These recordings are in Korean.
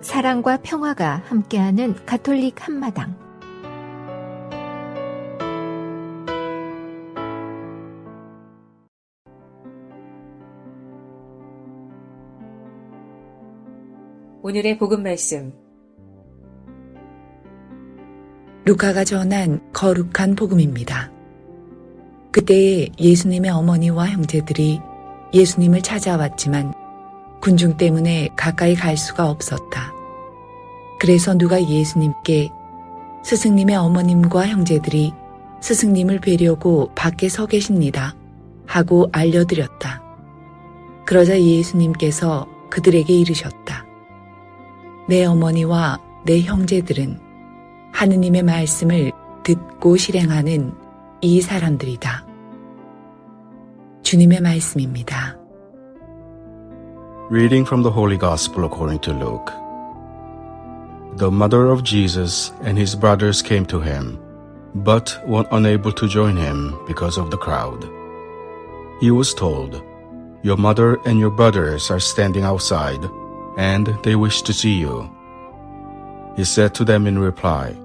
사랑과 평화가 함께하는 가톨릭 한마당. 오늘의 복음 말씀. 루카가 전한 거룩한 복음입니다. 그때에 예수님의 어머니와 형제들이 예수님을 찾아왔지만 군중 때문에 가까이 갈 수가 없었다. 그래서 누가 예수님께 스승님의 어머님과 형제들이 스승님을 뵈려고 밖에 서 계십니다 하고 알려드렸다. 그러자 예수님께서 그들에게 이르셨다. 내 어머니와 내 형제들은 하느님의 말씀을 듣고 실행하는 이 사람들이다. 주님의 말씀입니다. Reading from the Holy Gospel according to Luke. The mother of Jesus and his brothers came to him, but were unable to join him because of the crowd. He was told, "Your mother and your brothers are standing outside, and they wish to see you." He said to them in reply,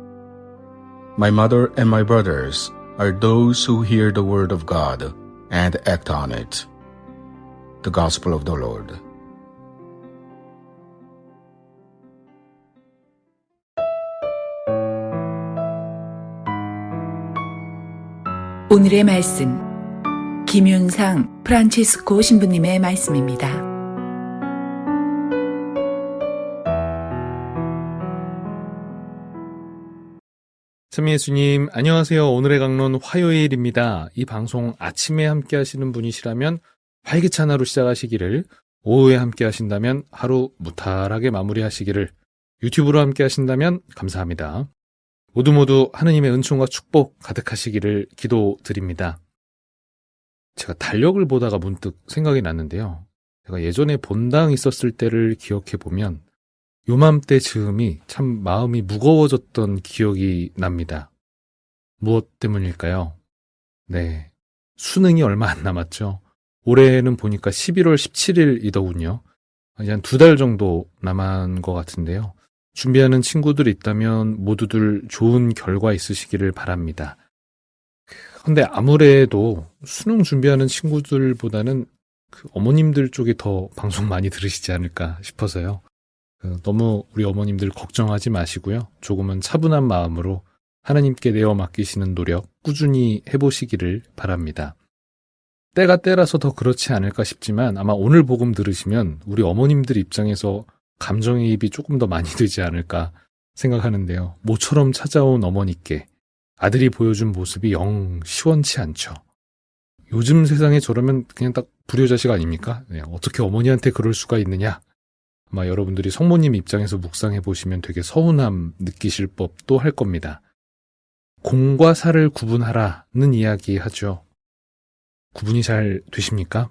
"My mother and my brothers are those who hear the word of God and act on it." The Gospel of the Lord. 오늘의 말씀, 김윤상 프란치스코 신부님의 말씀입니다. 참 예수님, 안녕하세요. 오늘의 강론 화요일입니다. 이 방송 아침에 함께 하시는 분이시라면 활기찬 하루 시작하시기를, 오후에 함께 하신다면 하루 무탈하게 마무리하시기를, 유튜브로 함께 하신다면 감사합니다. 모두 하느님의 은총과 축복 가득하시기를 기도드립니다. 제가 달력을 보다가 문득 생각이 났는데요. 제가 예전에 본당 있었을 때를 기억해보면 요맘때 즈음이 참 마음이 무거워졌던 기억이 납니다. 무엇 때문일까요? 네, 수능이 얼마 안 남았죠. 올해는 보니까 11월 17일이더군요. 이제 한 2달 정도 남은 것 같은데요. 준비하는 친구들 있다면 모두들 좋은 결과 있으시기를 바랍니다. 근데 아무래도 수능 준비하는 친구들보다는 그 어머님들 쪽이 더 방송 많이 들으시지 않을까 싶어서요. 너무 우리 어머님들 걱정하지 마시고요. 조금은 차분한 마음으로 하나님께 내어 맡기시는 노력 꾸준히 해보시기를 바랍니다. 때가 때라서 더 그렇지 않을까 싶지만 아마 오늘 복음 들으시면 우리 어머님들 입장에서 감정이입이 조금 더 많이 되지 않을까 생각하는데요. 모처럼 찾아온 어머니께 아들이 보여준 모습이 영 시원치 않죠. 요즘 세상에 저러면 그냥 딱 불효자식 아닙니까? 네, 어떻게 어머니한테 그럴 수가 있느냐? 아마 여러분들이 성모님 입장에서 묵상해 보시면 되게 서운함 느끼실 법도 할 겁니다. 공과 사를 구분하라는 이야기 하죠. 구분이 잘 되십니까?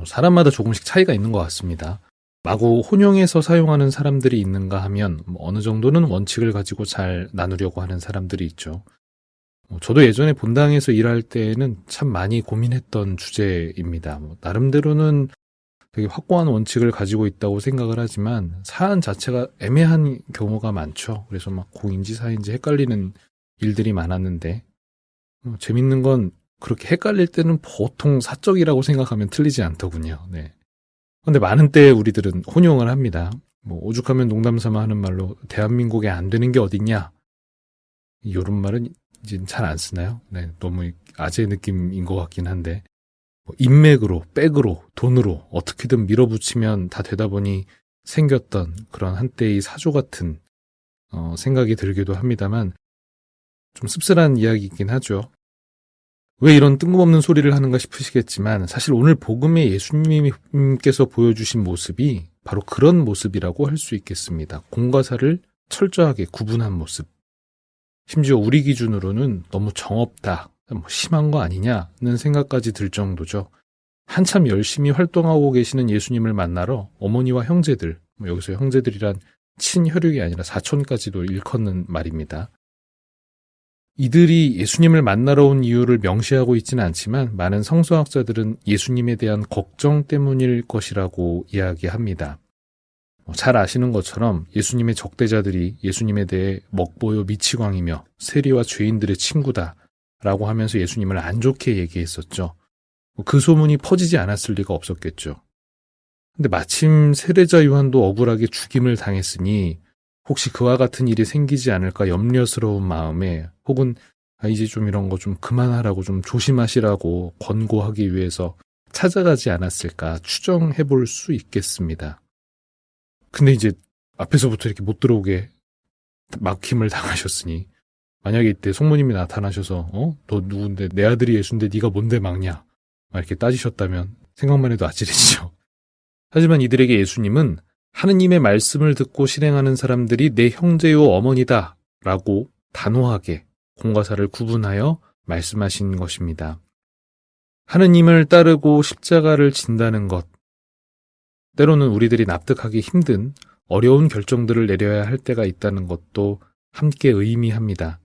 사람마다 조금씩 차이가 있는 것 같습니다. 마구 혼용해서 사용하는 사람들이 있는가 하면 어느 정도는 원칙을 가지고 잘 나누려고 하는 사람들이 있죠. 저도 예전에 본당에서 일할 때에는 참 많이 고민했던 주제입니다. 나름대로는 되게 확고한 원칙을 가지고 있다고 생각을 하지만 사안 자체가 애매한 경우가 많죠. 그래서 막 공인지 사인지 헷갈리는 일들이 많았는데 재밌는 건 그렇게 헷갈릴 때는 보통 사적이라고 생각하면 틀리지 않더군요. 네. 근데 많은 때에 우리들은 혼용을 합니다. 오죽하면 농담 삼아 하는 말로 대한민국에 안 되는 게 어딨냐? 이런 말은 이제 잘 안 쓰나요? 네, 너무 아재 느낌인 것 같긴 한데 인맥으로, 백으로, 돈으로 어떻게든 밀어붙이면 다 되다 보니 생겼던 그런 한때의 사조 같은 생각이 들기도 합니다만 좀 씁쓸한 이야기이긴 하죠. 왜 이런 뜬금없는 소리를 하는가 싶으시겠지만 사실 오늘 복음에 예수님께서 보여주신 모습이 바로 그런 모습이라고 할 수 있겠습니다. 공과 사를 철저하게 구분한 모습. 심지어 우리 기준으로는 너무 정없다, 심한 거 아니냐는 생각까지 들 정도죠. 한참 열심히 활동하고 계시는 예수님을 만나러 어머니와 형제들, 여기서 형제들이란 친혈육이 아니라 사촌까지도 일컫는 말입니다. 이들이 예수님을 만나러 온 이유를 명시하고 있지는 않지만 많은 성서학자들은 예수님에 대한 걱정 때문일 것이라고 이야기합니다. 잘 아시는 것처럼 예수님의 적대자들이 예수님에 대해 먹보요 미치광이며 세리와 죄인들의 친구다 라고 하면서 예수님을 안 좋게 얘기했었죠. 그 소문이 퍼지지 않았을 리가 없었겠죠. 근데 마침 세례자 요한도 억울하게 죽임을 당했으니 혹시 그와 같은 일이 생기지 않을까 염려스러운 마음에 혹은 이제 좀 이런 거 좀 그만하라고 좀 조심하시라고 권고하기 위해서 찾아가지 않았을까 추정해 볼 수 있겠습니다. 근데 이제 앞에서부터 이렇게 못 들어오게 막힘을 당하셨으니 만약에 이때 성모님이 나타나셔서 너 누군데 내 아들이 예수인데 네가 뭔데 막냐 막 이렇게 따지셨다면 생각만 해도 아찔해지죠. 하지만 이들에게 예수님은 하느님의 말씀을 듣고 실행하는 사람들이 내 형제요 어머니다 라고 단호하게 공과사를 구분하여 말씀하신 것입니다. 하느님을 따르고 십자가를 진다는 것, 때로는 우리들이 납득하기 힘든 어려운 결정들을 내려야 할 때가 있다는 것도 함께 의미합니다.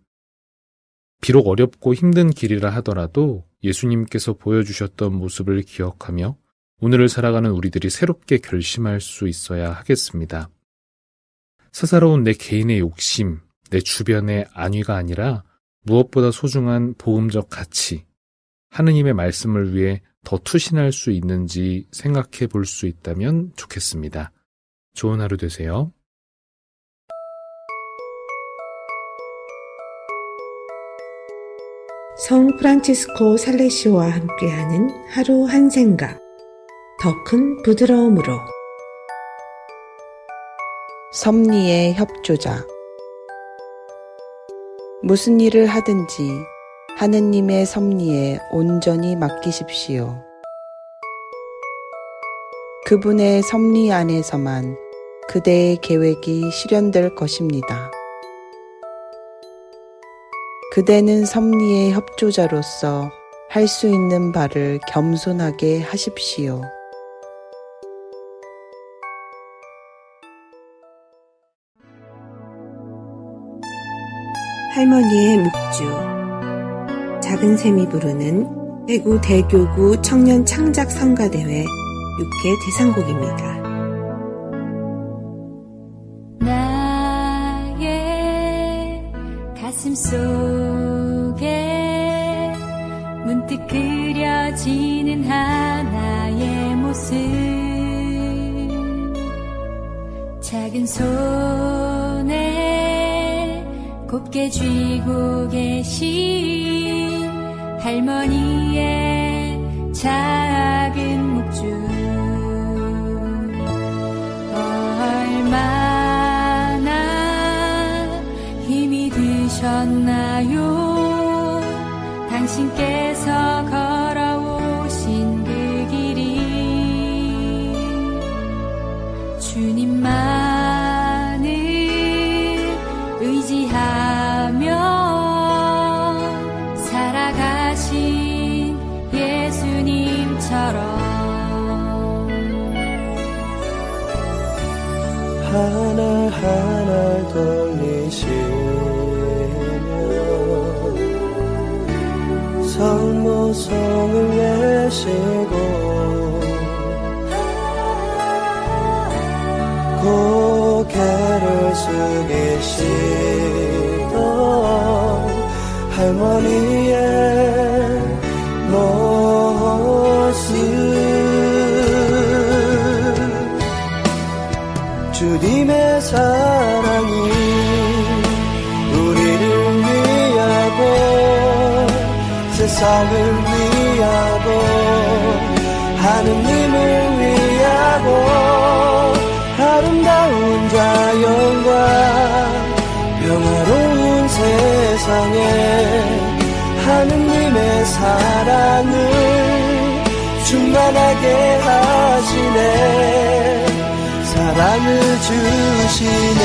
비록 어렵고 힘든 길이라 하더라도 예수님께서 보여주셨던 모습을 기억하며 오늘을 살아가는 우리들이 새롭게 결심할 수 있어야 하겠습니다. 사사로운 내 개인의 욕심, 내 주변의 안위가 아니라 무엇보다 소중한 복음적 가치, 하느님의 말씀을 위해 더 투신할 수 있는지 생각해 볼 수 있다면 좋겠습니다. 좋은 하루 되세요. 성 프란치스코 살레시오와 함께하는 하루 한 생각, 더 큰 부드러움으로. 섭리의 협조자. 무슨 일을 하든지 하느님의 섭리에 온전히 맡기십시오. 그분의 섭리 안에서만 그대의 계획이 실현될 것입니다. 그대는 섭리의 협조자로서 할 수 있는 바를 겸손하게 하십시오. 할머니의 묵주. 작은 샘이 부르는 대구 대교구 청년 창작 성가대회 6회 대상곡입니다. 나의 가슴 속에 문득 그려지는 하나의 모습, 작은 손에 곱게 쥐고 계신 할머니의 작은 묵주. 얼마나 힘이 드셨나요? 당신께서 걸어오신 그 길이 주님만을 의지하며 살아가신 예수님처럼 하나하나 돌리시며 성모성을 내시고 고개를 숙이시던 할머니의 모습, 주님의 사랑이 우리를 위하고 세상을 위하고 하느님을 위하고 아름다운 자연과 평화로운 세상에 하느님의 사랑을 충만하게 하시네. 사랑을 주시네.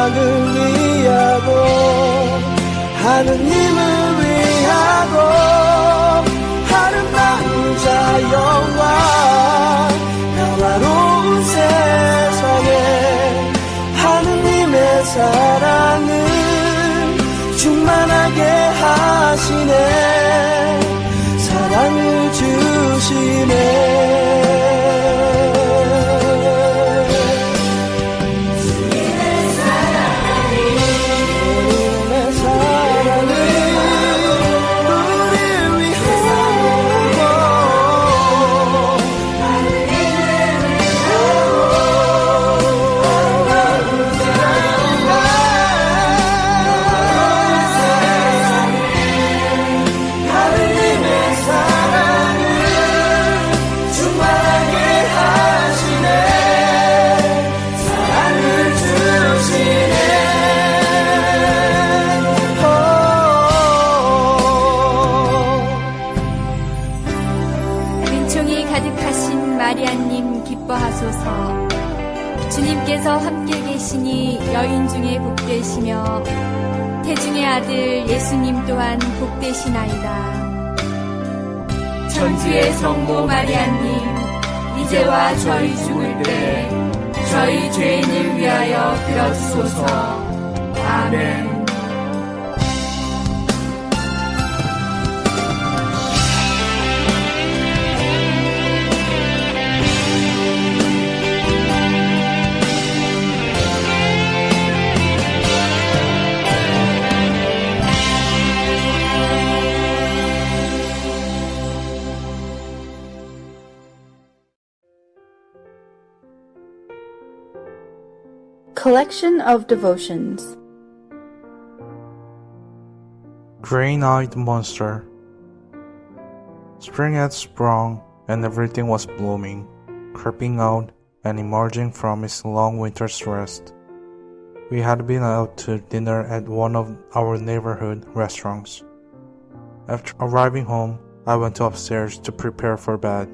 세상을 위하고 하느님을 위하고 아름다운 자연과 평화로운 세상에 하느님의 사랑을 충만하게 하시네. 사랑을 주시네. 은총이 가득하신 마리아님 기뻐하소서. 주님께서 함께 계시니 여인 중에 복되시며 태중의 아들 예수님 또한 복되시나이다. 천주의 성모 마리아님, 이제와 저희 죽을 때 저희 죄인을 위하여 들어주소서. 아멘. Collection of Devotions. Green-eyed monster. Spring had sprung, and everything was blooming, creeping out and emerging from its long winter's rest. We had been out to dinner at one of our neighborhood restaurants. After arriving home, I went upstairs to prepare for bed.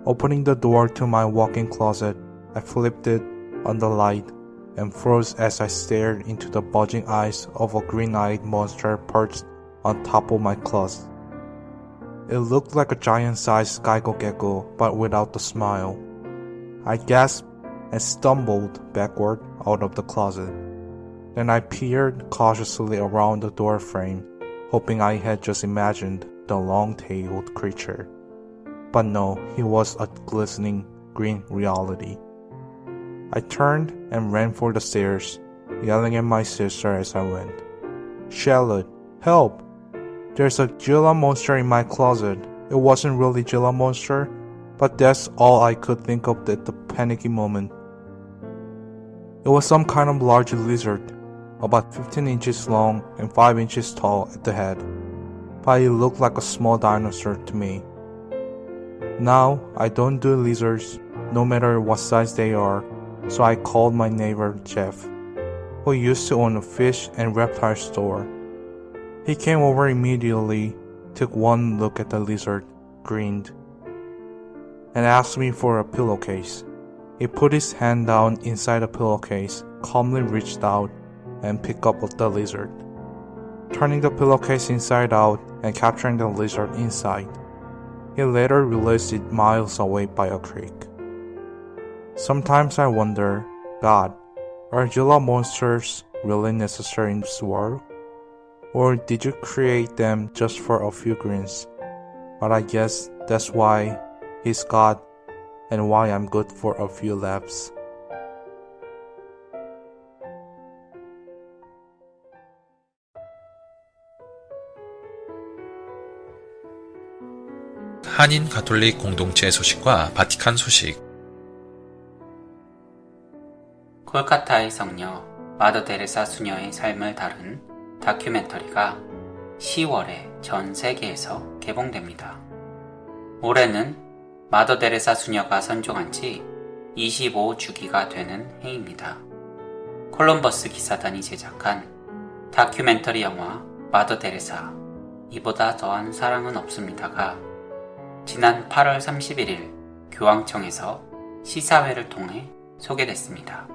Opening the door to my walk-in closet, I flipped it on the light and froze as I stared into the bulging eyes of a green-eyed monster perched on top of my closet. It looked like a giant-sized gecko, but without the smile. I gasped and stumbled backward out of the closet. Then I peered cautiously around the door frame, hoping I had just imagined the long-tailed creature. But no, he was a glistening green reality. I turned and ran for the stairs, yelling at my sister as I went. "Charlotte, help! There's a Gila monster in my closet." It wasn't really Gila monster, but that's all I could think of at the panicky moment. It was some kind of large lizard, about 15 inches long and 5 inches tall at the head, but it looked like a small dinosaur to me. Now, I don't do lizards, no matter what size they are, so I called my neighbor Jeff, who used to own a fish and reptile store. He came over immediately, took one look at the lizard, grinned, and asked me for a pillowcase. He put his hand down inside the pillowcase, calmly reached out, and picked up the lizard, turning the pillowcase inside out and capturing the lizard inside. He later released it miles away by a creek. Sometimes I wonder, God, are Gila monsters really necessary in this world? Or did you create them just for a few grins? But I guess that's why He's God and why I'm good for a few laughs. 한인 가톨릭 공동체 소식과 바티칸 소식. 콜카타의 성녀 마더 데레사 수녀의 삶을 다룬 다큐멘터리가 10월에 전 세계에서 개봉됩니다. 올해는 마더 데레사 수녀가 선종한 지 25주기가 되는 해입니다. 콜럼버스 기사단이 제작한 다큐멘터리 영화 마더 데레사 이보다 더한 사랑은 없습니다가 지난 8월 31일 교황청에서 시사회를 통해 소개됐습니다.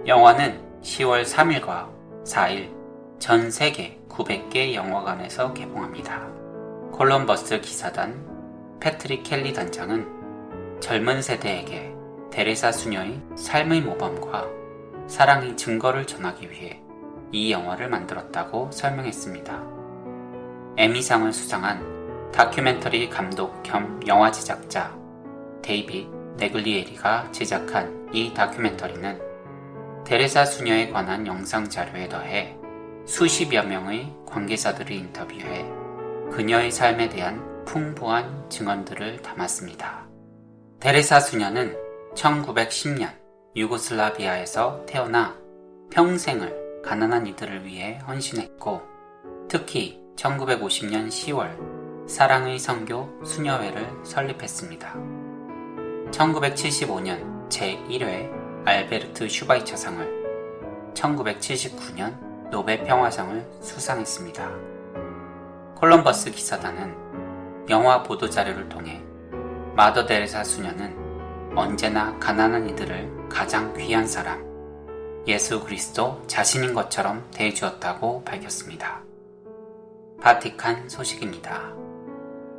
영화는 10월 3일과 4일 전 세계 900개 영화관에서 개봉합니다. 콜럼버스 기사단 패트릭 켈리 단장은 젊은 세대에게 데레사 수녀의 삶의 모범과 사랑의 증거를 전하기 위해 이 영화를 만들었다고 설명했습니다. 에미상을 수상한 다큐멘터리 감독 겸 영화 제작자 데이빗 네글리에리가 제작한 이 다큐멘터리는 데레사 수녀에 관한 영상 자료에 더해 수십여 명의 관계자들을 인터뷰해 그녀의 삶에 대한 풍부한 증언들을 담았습니다. 데레사 수녀는 1910년 유고슬라비아에서 태어나 평생을 가난한 이들을 위해 헌신했고, 특히 1950년 10월 사랑의 선교 수녀회를 설립했습니다. 1975년 제1회 알베르트 슈바이처상을, 1979년 노벨 평화상을 수상했습니다. 콜럼버스 기사단은 영화 보도자료를 통해 마더 데레사 수녀는 언제나 가난한 이들을 가장 귀한 사람, 예수 그리스도 자신인 것처럼 대해주었다고 밝혔습니다. 바티칸 소식입니다.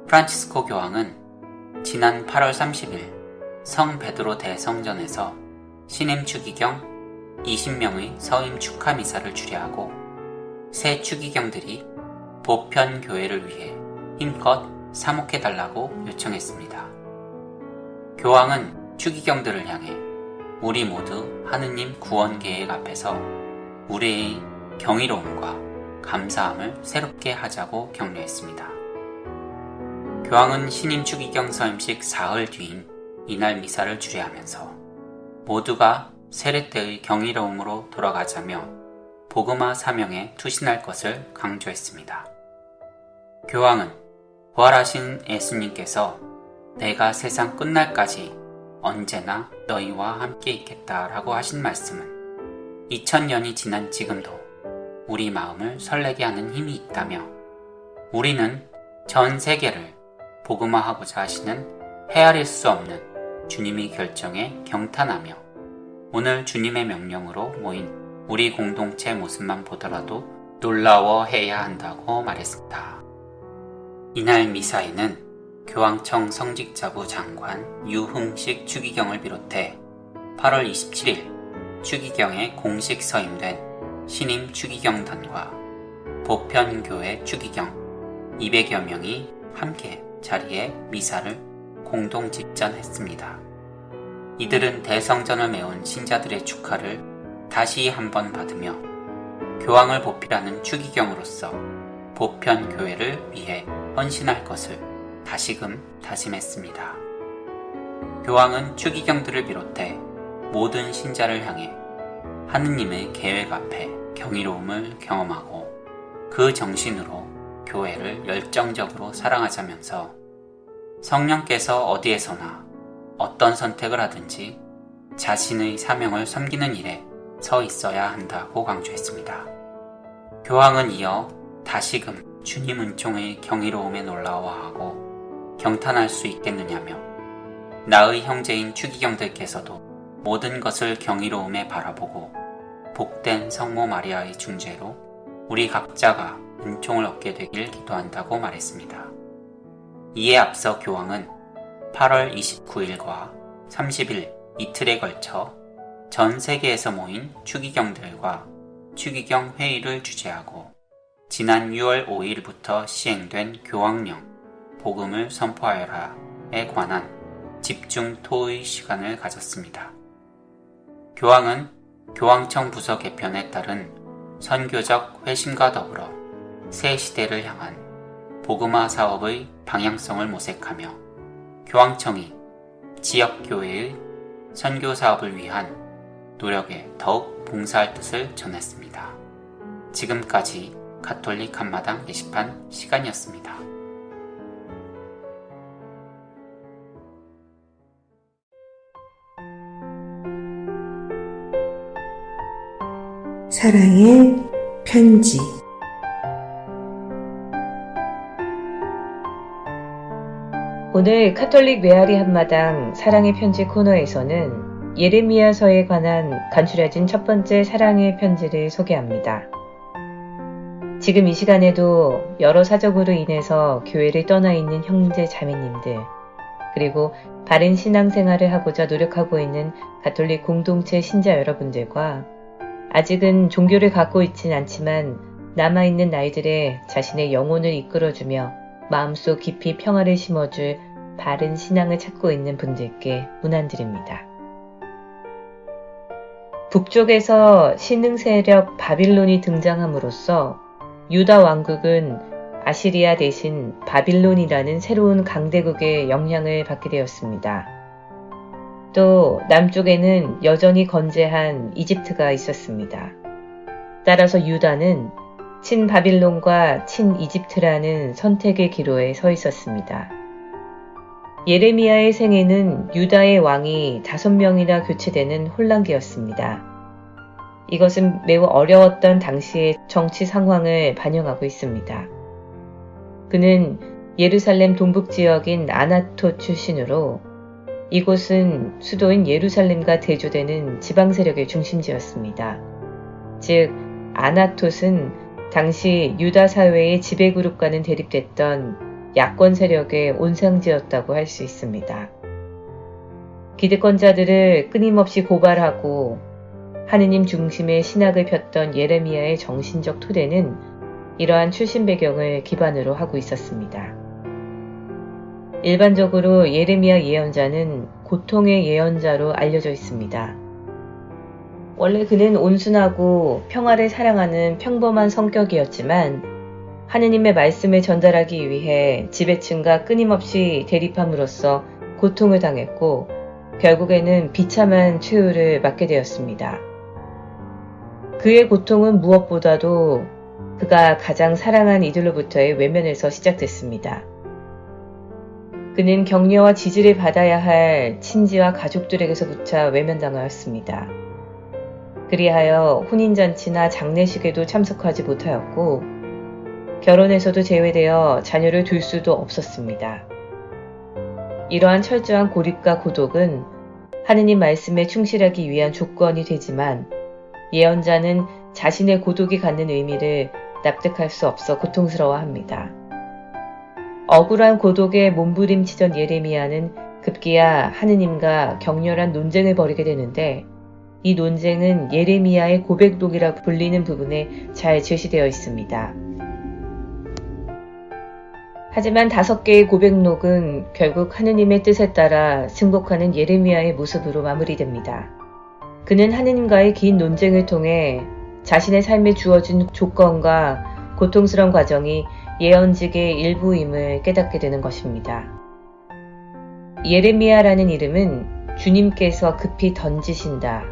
프란치스코 교황은 지난 8월 30일 성 베드로 대성전에서 신임 추기경 20명의 서임 축하 미사를 주례하고 새 추기경들이 보편 교회를 위해 힘껏 사목해달라고 요청했습니다. 교황은 추기경들을 향해 우리 모두 하느님 구원 계획 앞에서 우리의 경이로움과 감사함을 새롭게 하자고 격려했습니다. 교황은 신임 추기경 서임식 사흘 뒤인 이날 미사를 주례하면서 모두가 세례 때의 경이로움으로 돌아가자며 복음화 사명에 투신할 것을 강조했습니다. 교황은 부활하신 예수님께서 내가 세상 끝날까지 언제나 너희와 함께 있겠다라고 하신 말씀은 2000년이 지난 지금도 우리 마음을 설레게 하는 힘이 있다며, 우리는 전 세계를 복음화하고자 하시는 헤아릴 수 없는 주님의 결정에 경탄하며 오늘 주님의 명령으로 모인 우리 공동체 모습만 보더라도 놀라워해야 한다고 말했습니다. 이날 미사에는 교황청 성직자부 장관 유흥식 추기경을 비롯해 8월 27일 추기경에 공식 서임된 신임 추기경단과 보편교회 추기경 200여 명이 함께 자리에 미사를 공동 집전했습니다. 이들은 대성전을 메운 신자들의 축하를 다시 한번 받으며 교황을 보필하는 추기경으로서 보편교회를 위해 헌신할 것을 다시금 다짐했습니다. 교황은 추기경들을 비롯해 모든 신자를 향해 하느님의 계획 앞에 경이로움을 경험하고 그 정신으로 교회를 열정적으로 사랑하자면서 성령께서 어디에서나 어떤 선택을 하든지 자신의 사명을 섬기는 일에 서 있어야 한다고 강조했습니다. 교황은 이어 다시금 주님 은총의 경이로움에 놀라워하고 경탄할 수 있겠느냐며 나의 형제인 추기경들께서도 모든 것을 경이로움에 바라보고 복된 성모 마리아의 중재로 우리 각자가 은총을 얻게 되길 기도한다고 말했습니다. 이에 앞서 교황은 8월 29일과 30일 이틀에 걸쳐 전 세계에서 모인 추기경들과 추기경 회의를 주재하고 지난 6월 5일부터 시행된 교황령 복음을 선포하여라에 관한 집중 토의 시간을 가졌습니다. 교황은 교황청 부서 개편에 따른 선교적 회심과 더불어 새 시대를 향한 복음화 사업의 방향성을 모색하며 교황청이 지역교회의 선교 사업을 위한 노력에 더욱 봉사할 뜻을 전했습니다. 지금까지 가톨릭 한마당 게시판 시간이었습니다. 사랑의 편지. 오늘 카톨릭 메아리 한마당 사랑의 편지 코너에서는 예레미야서에 관한 간추려진 첫 번째 사랑의 편지를 소개합니다. 지금 이 시간에도 여러 사정으로 인해서 교회를 떠나 있는 형제 자매님들, 그리고 바른 신앙생활을 하고자 노력하고 있는 가톨릭 공동체 신자 여러분들과 아직은 종교를 갖고 있진 않지만 남아있는 나이들의 자신의 영혼을 이끌어주며 마음속 깊이 평화를 심어줄 바른 신앙을 찾고 있는 분들께 문안드립니다. 북쪽에서 신흥 세력 바빌론이 등장함으로써 유다 왕국은 아시리아 대신 바빌론이라는 새로운 강대국의 영향을 받게 되었습니다. 또 남쪽에는 여전히 건재한 이집트가 있었습니다. 따라서 유다는 친바빌론과 친이집트라는 선택의 기로에 서 있었습니다. 예레미야의 생애는 유다의 왕이 5명이나 교체되는 혼란기였습니다. 이것은 매우 어려웠던 당시의 정치 상황을 반영하고 있습니다. 그는 예루살렘 동북 지역인 아나토 출신으로 이곳은 수도인 예루살렘과 대조되는 지방 세력의 중심지였습니다. 즉, 아나톳은 당시 유다 사회의 지배그룹과는 대립됐던 야권 세력의 온상지였다고 할 수 있습니다. 기득권자들을 끊임없이 고발하고 하느님 중심의 신학을 폈던 예레미야의 정신적 토대는 이러한 출신 배경을 기반으로 하고 있었습니다. 일반적으로 예레미야 예언자는 고통의 예언자로 알려져 있습니다. 원래 그는 온순하고 평화를 사랑하는 평범한 성격이었지만 하느님의 말씀을 전달하기 위해 지배층과 끊임없이 대립함으로써 고통을 당했고 결국에는 비참한 최후를 맞게 되었습니다. 그의 고통은 무엇보다도 그가 가장 사랑한 이들로부터의 외면에서 시작됐습니다. 그는 격려와 지지를 받아야 할 친지와 가족들에게서부터 외면당하였습니다. 그리하여 혼인잔치나 장례식에도 참석하지 못하였고 결혼에서도 제외되어 자녀를 둘 수도 없었습니다. 이러한 철저한 고립과 고독은 하느님 말씀에 충실하기 위한 조건이 되지만 예언자는 자신의 고독이 갖는 의미를 납득할 수 없어 고통스러워합니다. 억울한 고독에 몸부림치던 예레미야는 급기야 하느님과 격렬한 논쟁을 벌이게 되는데 이 논쟁은 예레미야의 고백록이라 불리는 부분에 잘 제시되어 있습니다. 하지만 5개의 고백록은 결국 하느님의 뜻에 따라 승복하는 예레미야의 모습으로 마무리됩니다. 그는 하느님과의 긴 논쟁을 통해 자신의 삶에 주어진 조건과 고통스러운 과정이 예언직의 일부임을 깨닫게 되는 것입니다. 예레미야라는 이름은 주님께서 급히 던지신다,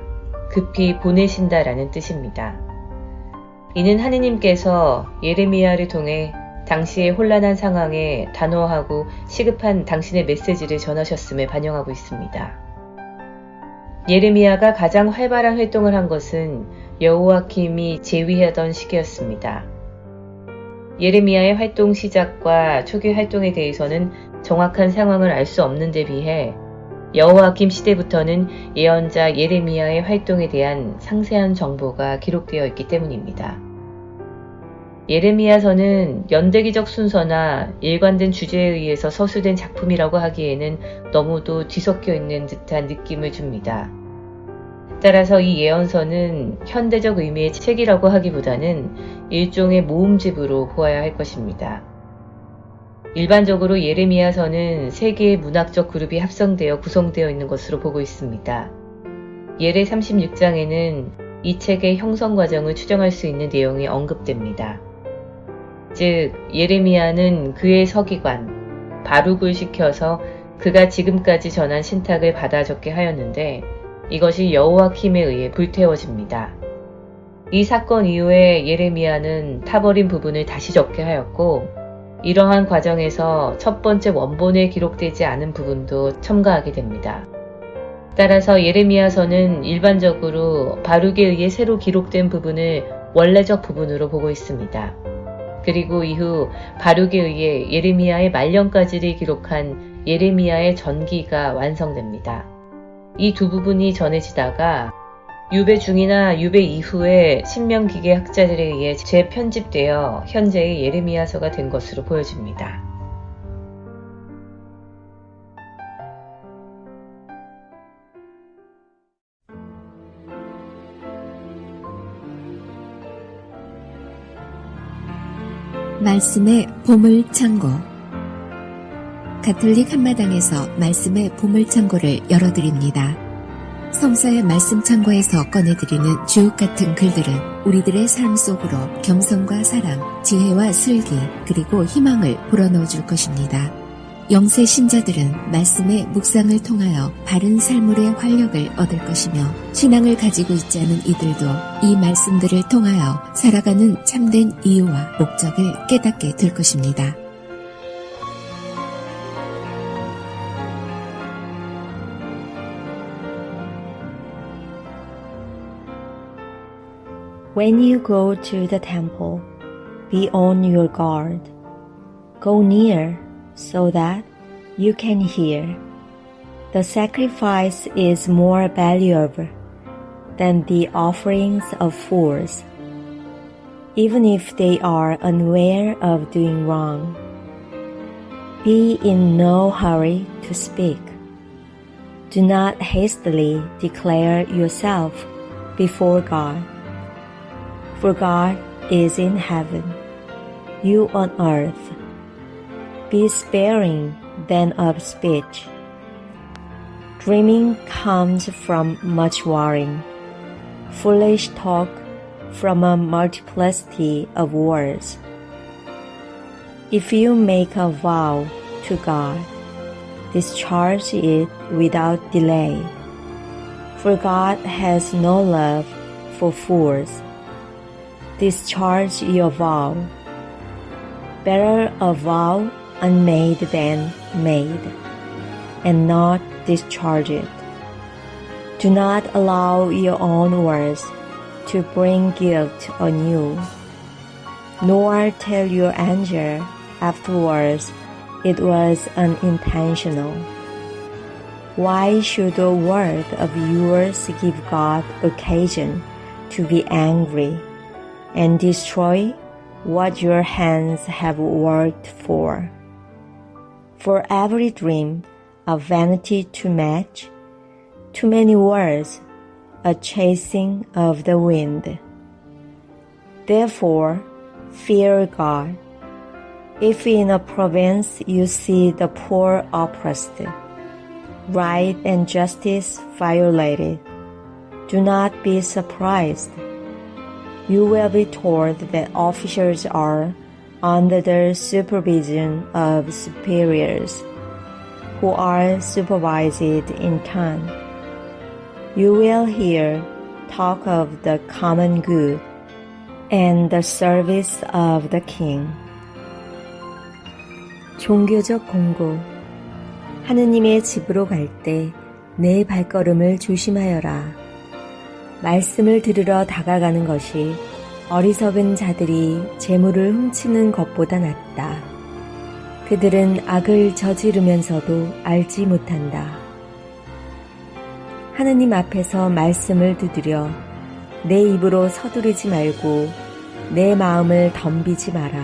급히 보내신다라는 뜻입니다. 이는 하느님께서 예레미야를 통해 당시의 혼란한 상황에 단호하고 시급한 당신의 메시지를 전하셨음을 반영하고 있습니다. 예레미야가 가장 활발한 활동을 한 것은 여호야킴이 재위하던 시기였습니다. 예레미야의 활동 시작과 초기 활동에 대해서는 정확한 상황을 알 수 없는 데 비해 여호야킴 시대부터는 예언자 예레미야의 활동에 대한 상세한 정보가 기록되어 있기 때문입니다. 예레미야서는 연대기적 순서나 일관된 주제에 의해서 서술된 작품이라고 하기에는 너무도 뒤섞여 있는 듯한 느낌을 줍니다. 따라서 이 예언서는 현대적 의미의 책이라고 하기보다는 일종의 모음집으로 보아야 할 것입니다. 일반적으로 예레미야서는 3개의 문학적 그룹이 합성되어 구성되어 있는 것으로 보고 있습니다. 예레 36장에는 이 책의 형성 과정을 추정할 수 있는 내용이 언급됩니다. 즉, 예레미야는 그의 서기관 바룩을 시켜서 그가 지금까지 전한 신탁을 받아 적게 하였는데 이것이 여호야킴에 의해 불태워집니다. 이 사건 이후에 예레미야는 타버린 부분을 다시 적게 하였고 이러한 과정에서 첫 번째 원본에 기록되지 않은 부분도 첨가하게 됩니다. 따라서 예레미야서는 일반적으로 바룩에 의해 새로 기록된 부분을 원래적 부분으로 보고 있습니다. 그리고 이후 바룩에 의해 예레미야의 말년까지를 기록한 예레미야의 전기가 완성됩니다. 이 두 부분이 전해지다가 유배 중이나 유배 이후에 신명기계 학자들에 의해 재편집되어 현재의 예레미야서가 된 것으로 보여집니다. 말씀의 보물창고. 가톨릭 한마당에서 말씀의 보물창고를 열어드립니다. 성서의 말씀 창고에서 꺼내드리는 주옥 같은 글들은 우리들의 삶 속으로 겸손과 사랑, 지혜와 슬기, 그리고 희망을 불어넣어 줄 것입니다. 영세 신자들은 말씀의 묵상을 통하여 바른 삶의 활력을 얻을 것이며, 신앙을 가지고 있지 않은 이들도 이 말씀들을 통하여 살아가는 참된 이유와 목적을 깨닫게 될 것입니다. When you go to the temple, be on your guard. Go near so that you can hear. The sacrifice is more valuable than the offerings of fools, even if they are unaware of doing wrong. Be in no hurry to speak. Do not hastily declare yourself before God. For God is in heaven, you on earth. Be sparing then of speech. Dreaming comes from much worrying, foolish talk from a multiplicity of words. If you make a vow to God, discharge it without delay. For God has no love for fools. Discharge your vow. Better a vow unmade than made, and not discharge it. Do not allow your own words to bring guilt on you, nor tell your anger afterwards it was unintentional. Why should a word of yours give God occasion to be angry and destroy what your hands have worked for? For every dream, a vanity to match, too many words, a chasing of the wind. Therefore, fear God. If in a province you see the poor oppressed, right and justice violated, do not be surprised. You will be told that officers are under the supervision of superiors, who are supervised in turn. You will hear talk of the common good and the service of the king. 종교적 공고. 하느님의 집으로 갈 때 내 발걸음을 조심하여라. 말씀을 들으러 다가가는 것이 어리석은 자들이 재물을 훔치는 것보다 낫다. 그들은 악을 저지르면서도 알지 못한다. 하느님 앞에서 말씀을 두드려 내 입으로 서두르지 말고 내 마음을 덤비지 마라.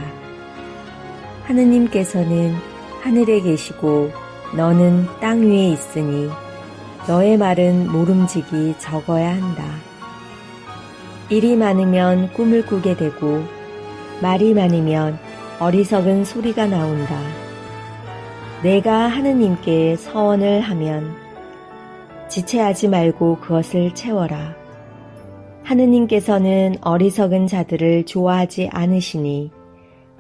하느님께서는 하늘에 계시고 너는 땅 위에 있으니 너의 말은 모름지기 적어야 한다. 일이 많으면 꿈을 꾸게 되고 말이 많으면 어리석은 소리가 나온다. 내가 하느님께 서원을 하면 지체하지 말고 그것을 채워라. 하느님께서는 어리석은 자들을 좋아하지 않으시니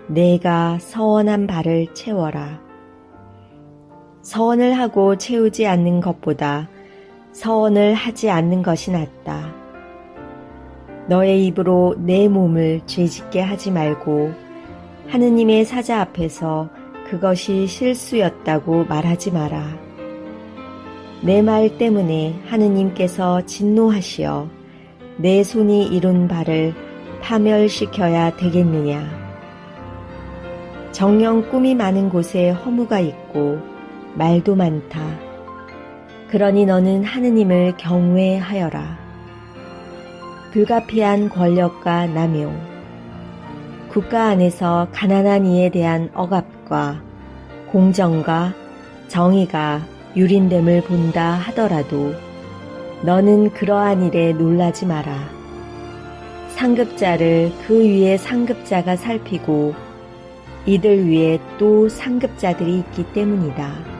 내가 서원한 바를 채워라. 서원을 하고 채우지 않는 것보다 서원을 하지 않는 것이 낫다. 너의 입으로 내 몸을 죄짓게 하지 말고 하느님의 사자 앞에서 그것이 실수였다고 말하지 마라. 내 말 때문에 하느님께서 진노하시어 내 손이 이룬 바를 파멸시켜야 되겠느냐. 정녕 꿈이 많은 곳에 허무가 있고 말도 많다. 그러니 너는 하느님을 경외하여라. 불가피한 권력과 남용, 국가 안에서 가난한 이에 대한 억압과 공정과 정의가 유린됨을 본다 하더라도 너는 그러한 일에 놀라지 마라. 상급자를 그 위에 상급자가 살피고 이들 위에 또 상급자들이 있기 때문이다.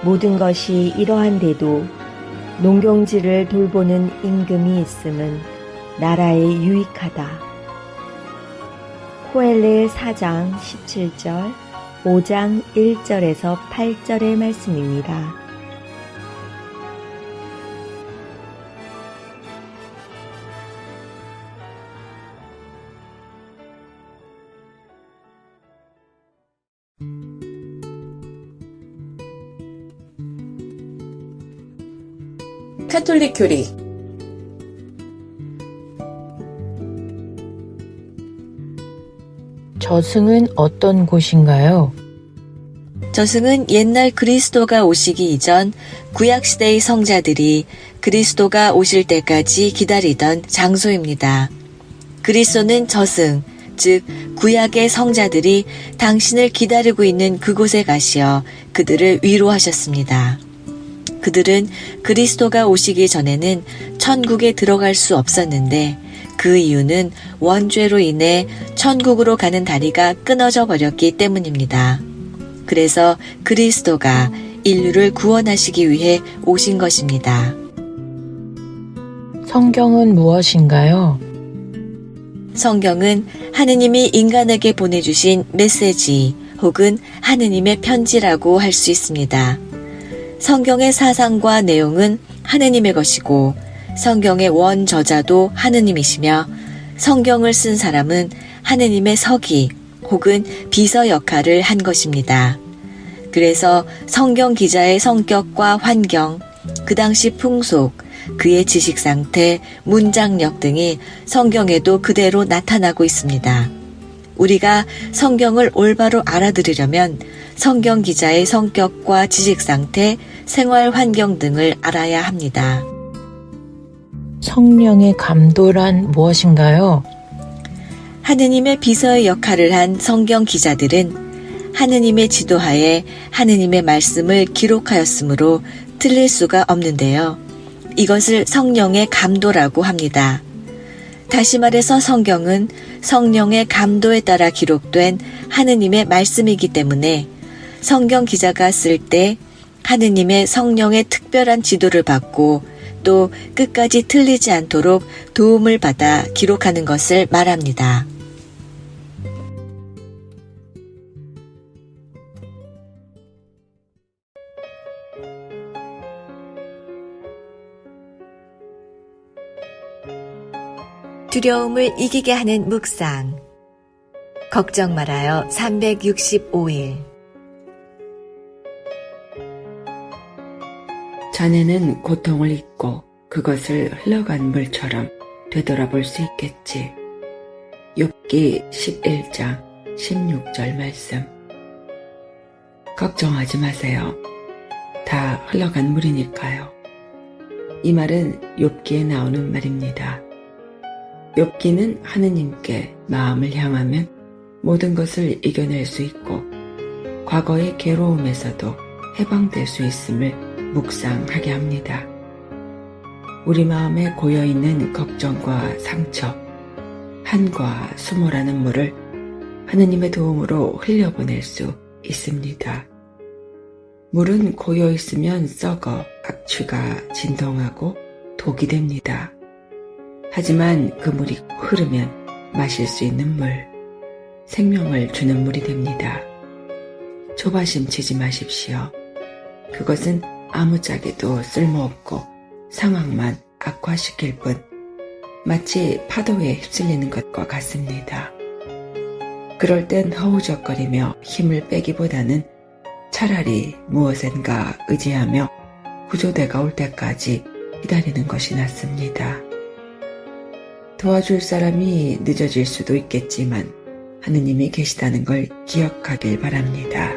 모든 것이 이러한데도 농경지를 돌보는 임금이 있음은 나라에 유익하다. 코엘레 4장 17절, 5장 1절에서 8절의 말씀입니다. 카톨릭 교리 저승은 어떤 곳인가요? 저승은 옛날 그리스도가 오시기 이전 구약시대의 성자들이 그리스도가 오실 때까지 기다리던 장소입니다. 그리스도는 저승, 즉 구약의 성자들이 당신을 기다리고 있는 그곳에 가시어 그들을 위로하셨습니다. 그들은 그리스도가 오시기 전에는 천국에 들어갈 수 없었는데 그 이유는 원죄로 인해 천국으로 가는 다리가 끊어져 버렸기 때문입니다. 그래서 그리스도가 인류를 구원하시기 위해 오신 것입니다. 성경은 무엇인가요? 성경은 하느님이 인간에게 보내주신 메시지 혹은 하느님의 편지라고 할 수 있습니다. 성경의 사상과 내용은 하느님의 것이고 성경의 원저자도 하느님이시며 성경을 쓴 사람은 하느님의 서기 혹은 비서 역할을 한 것입니다. 그래서 성경 기자의 성격과 환경, 그 당시 풍속, 그의 지식 상태, 문장력 등이 성경에도 그대로 나타나고 있습니다. 우리가 성경을 올바로 알아들으려면 성경 기자의 성격과 지식 상태, 생활 환경 등을 알아야 합니다. 성령의 감도란 무엇인가요? 하느님의 비서의 역할을 한 성경 기자들은 하느님의 지도하에 하느님의 말씀을 기록하였으므로 틀릴 수가 없는데요. 이것을 성령의 감도라고 합니다. 다시 말해서 성경은 성령의 감도에 따라 기록된 하느님의 말씀이기 때문에 성경 기자가 쓸 때 하느님의 성령의 특별한 지도를 받고 또 끝까지 틀리지 않도록 도움을 받아 기록하는 것을 말합니다. 두려움을 이기게 하는 묵상. 걱정 말아요. 365일. 자네는 고통을 잊고 그것을 흘러간 물처럼 되돌아볼 수 있겠지. 욥기 11장 16절 말씀. 걱정하지 마세요. 다 흘러간 물이니까요. 이 말은 욥기에 나오는 말입니다. 욥기는 하느님께 마음을 향하면 모든 것을 이겨낼 수 있고 과거의 괴로움에서도 해방될 수 있음을 묵상하게 합니다. 우리 마음에 고여있는 걱정과 상처, 한과 수모라는 물을 하느님의 도움으로 흘려보낼 수 있습니다. 물은 고여있으면 썩어 악취가 진동하고 독이 됩니다. 하지만 그 물이 흐르면 마실 수 있는 물, 생명을 주는 물이 됩니다. 조바심 치지 마십시오. 그것은 아무짝에도 쓸모없고 상황만 악화시킬 뿐 마치 파도에 휩쓸리는 것과 같습니다. 그럴 땐 허우적거리며 힘을 빼기보다는 차라리 무엇인가 의지하며 구조대가 올 때까지 기다리는 것이 낫습니다. 도와줄 사람이 늦어질 수도 있겠지만 하느님이 계시다는 걸 기억하길 바랍니다.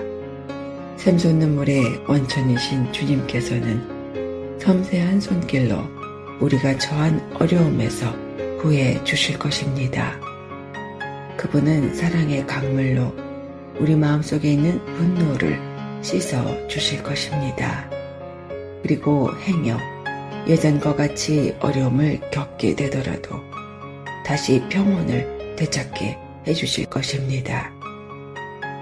샘솟는 물의 원천이신 주님께서는 섬세한 손길로 우리가 처한 어려움에서 구해 주실 것입니다. 그분은 사랑의 강물로 우리 마음속에 있는 분노를 씻어 주실 것입니다. 그리고 행여 예전과 같이 어려움을 겪게 되더라도 다시 평온을 되찾게 해주실 것입니다.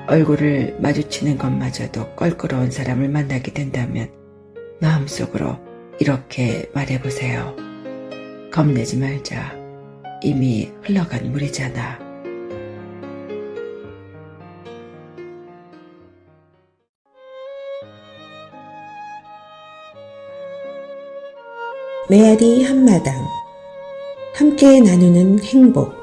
얼굴을 마주치는 것마저도 껄끄러운 사람을 만나게 된다면 마음속으로 이렇게 말해보세요. 겁내지 말자. 이미 흘러간 물이잖아. 메아리 한마당 함께 나누는 행복.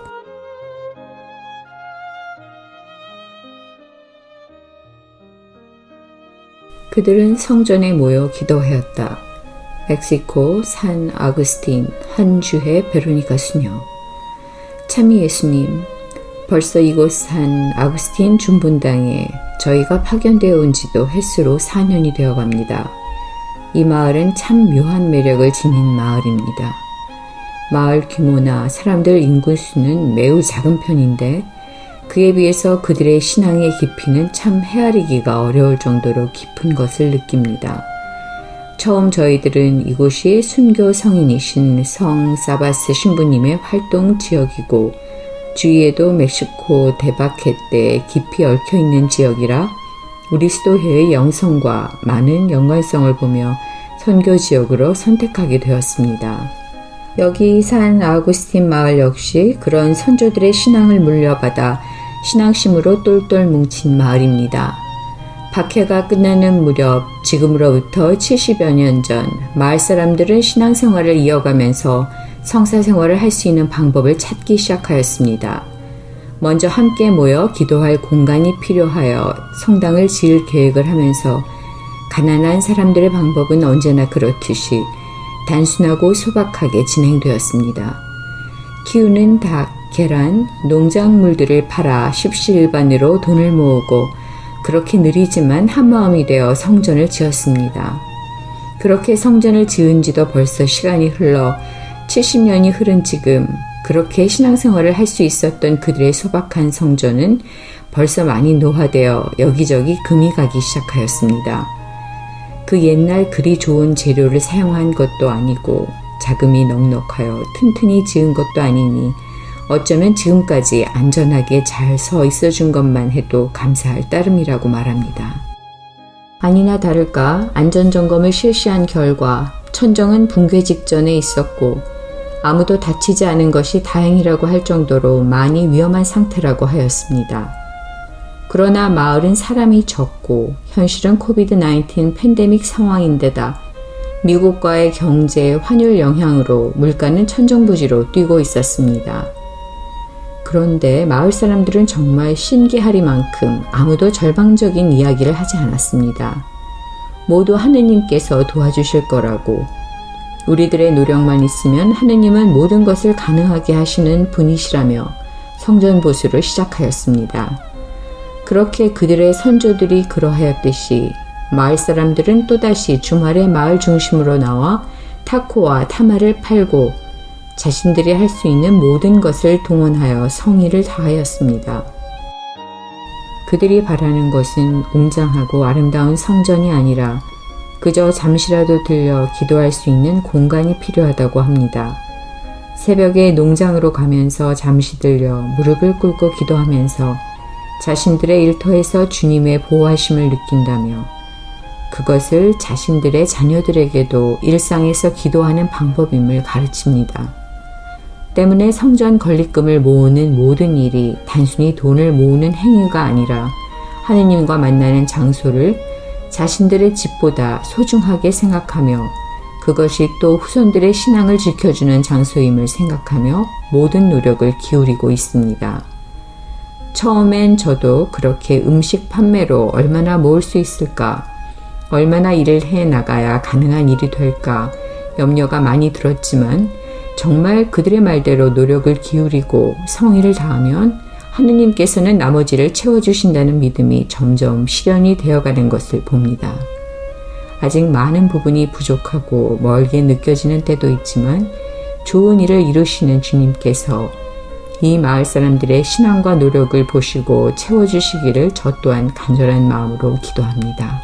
그들은 성전에 모여 기도하였다. 멕시코 산 아구스틴 한 주의 베로니카 수녀. 참 예수님, 벌써 이곳 산 아구스틴 준분당에 저희가 파견되어 온 지도 횟수로 4년이 되어 갑니다. 이 마을은 참 묘한 매력을 지닌 마을입니다. 마을 규모나 사람들 인구수는 매우 작은 편인데 그에 비해서 그들의 신앙의 깊이는 참 헤아리기가 어려울 정도로 깊은 것을 느낍니다. 처음 저희들은 이곳이 순교 성인이신 성 사바스 신부님의 활동 지역이고 주위에도 멕시코 대바케떼에 깊이 얽혀있는 지역이라 그리스도회의 영성과 많은 연관성을 보며 선교 지역으로 선택하게 되었습니다. 여기 산 아구스틴 마을 역시 그런 선조들의 신앙을 물려받아 신앙심으로 똘똘 뭉친 마을입니다. 박해가 끝나는 무렵 지금으로부터 70여 년 전 마을 사람들은 신앙생활을 이어가면서 성사생활을 할 수 있는 방법을 찾기 시작하였습니다. 먼저 함께 모여 기도할 공간이 필요하여 성당을 지을 계획을 하면서 가난한 사람들의 방법은 언제나 그렇듯이 단순하고 소박하게 진행되었습니다. 키우는 닭, 계란, 농작물들을 팔아 십시일반으로 돈을 모으고 그렇게 느리지만 한마음이 되어 성전을 지었습니다. 그렇게 성전을 지은 지도 벌써 시간이 흘러 70년이 흐른 지금 그렇게 신앙생활을 할 수 있었던 그들의 소박한 성전은 벌써 많이 노화되어 여기저기 금이 가기 시작하였습니다. 그 옛날 그리 좋은 재료를 사용한 것도 아니고 자금이 넉넉하여 튼튼히 지은 것도 아니니 어쩌면 지금까지 안전하게 잘 서 있어준 것만 해도 감사할 따름이라고 말합니다. 아니나 다를까 안전점검을 실시한 결과 천정은 붕괴 직전에 있었고 아무도 다치지 않은 것이 다행이라고 할 정도로 많이 위험한 상태라고 하였습니다. 그러나 마을은 사람이 적고 현실은 코비드-19 팬데믹 상황인데다 미국과의 경제 환율 영향으로 물가는 천정부지로 뛰고 있었습니다. 그런데 마을 사람들은 정말 신기하리만큼 아무도 절망적인 이야기를 하지 않았습니다. 모두 하느님께서 도와주실 거라고, 우리들의 노력만 있으면 하느님은 모든 것을 가능하게 하시는 분이시라며 성전 보수를 시작하였습니다. 그렇게 그들의 선조들이 그러하였듯이 마을 사람들은 또다시 주말에 마을 중심으로 나와 타코와 타마를 팔고 자신들이 할 수 있는 모든 것을 동원하여 성의를 다하였습니다. 그들이 바라는 것은 웅장하고 아름다운 성전이 아니라 그저 잠시라도 들려 기도할 수 있는 공간이 필요하다고 합니다. 새벽에 농장으로 가면서 잠시 들려 무릎을 꿇고 기도하면서 자신들의 일터에서 주님의 보호하심을 느낀다며 그것을 자신들의 자녀들에게도 일상에서 기도하는 방법임을 가르칩니다. 때문에 성전 건립금을 모으는 모든 일이 단순히 돈을 모으는 행위가 아니라 하느님과 만나는 장소를 자신들의 집보다 소중하게 생각하며 그것이 또 후손들의 신앙을 지켜주는 장소임을 생각하며 모든 노력을 기울이고 있습니다. 처음엔 저도 그렇게 음식 판매로 얼마나 모을 수 있을까, 얼마나 일을 해 나가야 가능한 일이 될까 염려가 많이 들었지만 정말 그들의 말대로 노력을 기울이고 성의를 다하면 하느님께서는 나머지를 채워주신다는 믿음이 점점 실현이 되어가는 것을 봅니다. 아직 많은 부분이 부족하고 멀게 느껴지는 때도 있지만 좋은 일을 이루시는 주님께서 이 마을 사람들의 신앙과 노력을 보시고 채워주시기를 저 또한 간절한 마음으로 기도합니다.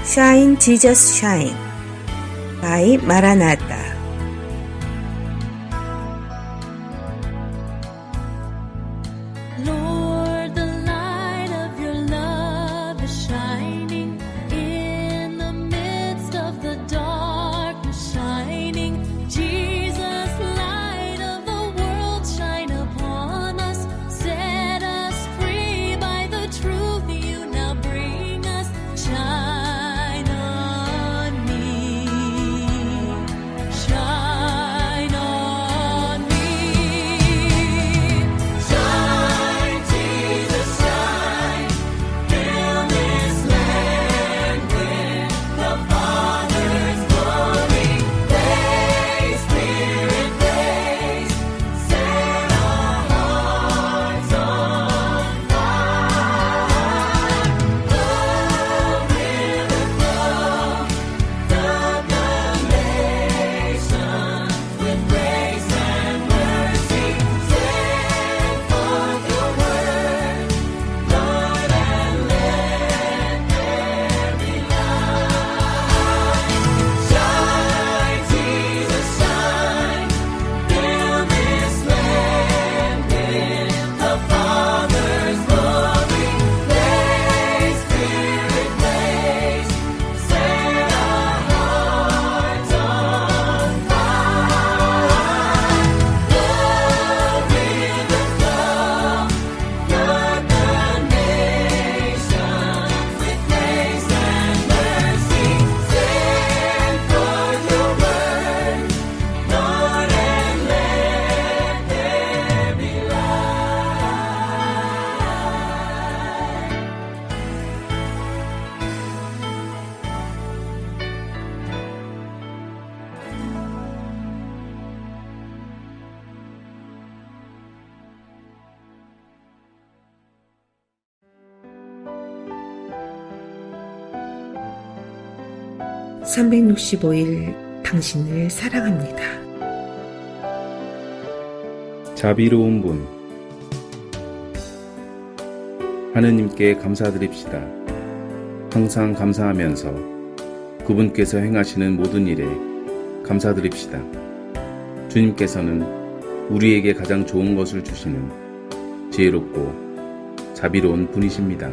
Shine Jesus Shine by Maranatha. Lord, the light of your love is shining in the midst of the darkness shining. Jesus, light of the world, shine upon us. Set us free by the truth you now bring us. Shine on me. Shine on me. Shine, Jesus, shine. Fill this land with the Father's glory. Praise, Spirit, praise. Set our hearts on fire. The river flow, flood the nations with grace and mercy. Send forth your word, Lord, and let there be light. Shine, Jesus, shine. Fill this land with the Father's glory. Praise, Spirit, praise. Set our hearts on fire. The river flow, flood the nations with grace and mercy. Send forth your word, Lord, and let there be light. (365일) 당신을 사랑합니다. 자비로운 분 하느님께 감사드립시다. 항상 감사하면서 그분께서 행하시는 모든 일에 감사드립시다. 주님께서는 우리에게 가장 좋은 것을 주시는 지혜롭고 자비로운 분이십니다.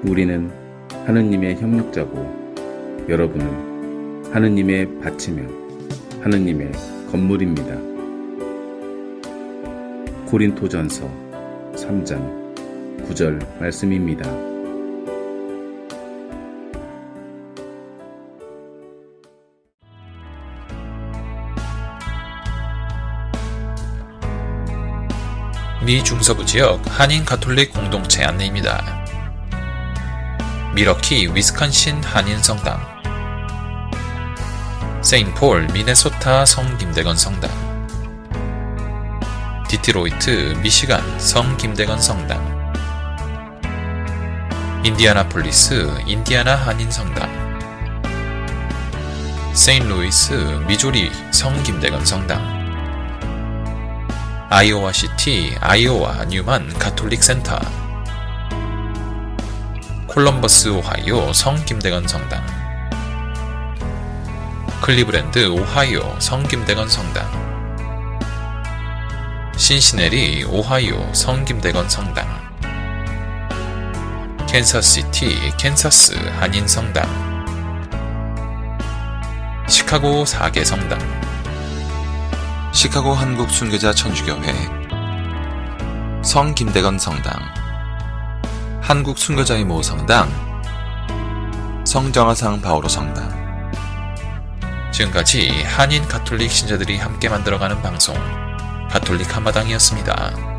우리는 하느님의 협력자고 여러분은 하느님의 밭이며 하느님의 건물입니다. 고린토전서 3장 9절 말씀입니다. 미 중서부 지역 한인 가톨릭 공동체 안내입니다. 미러키 위스콘신 한인 성당, 세인폴 미네소타 성 김대건 성당, 디트로이트 미시간 성 김대건 성당, 인디애나폴리스 인디애나 한인 성당, 세인루이스 미조리 성 김대건 성당, 아이오와 시티 아이오와 뉴만 가톨릭 센터, 콜럼버스 오하이오 성 김대건 성당, 클리브랜드 오하이오 성 김대건 성당, 신시내리 오하이오 성 김대건 성당, 캔사스시티 캔사스 한인 성당, 시카고 4개 성당, 시카고 한국 순교자 천주교회, 성 김대건 성당, 한국 순교자의 모 성당, 성정화상 바오로 성당. 지금까지 한인 가톨릭 신자들이 함께 만들어가는 방송 가톨릭 한마당이었습니다.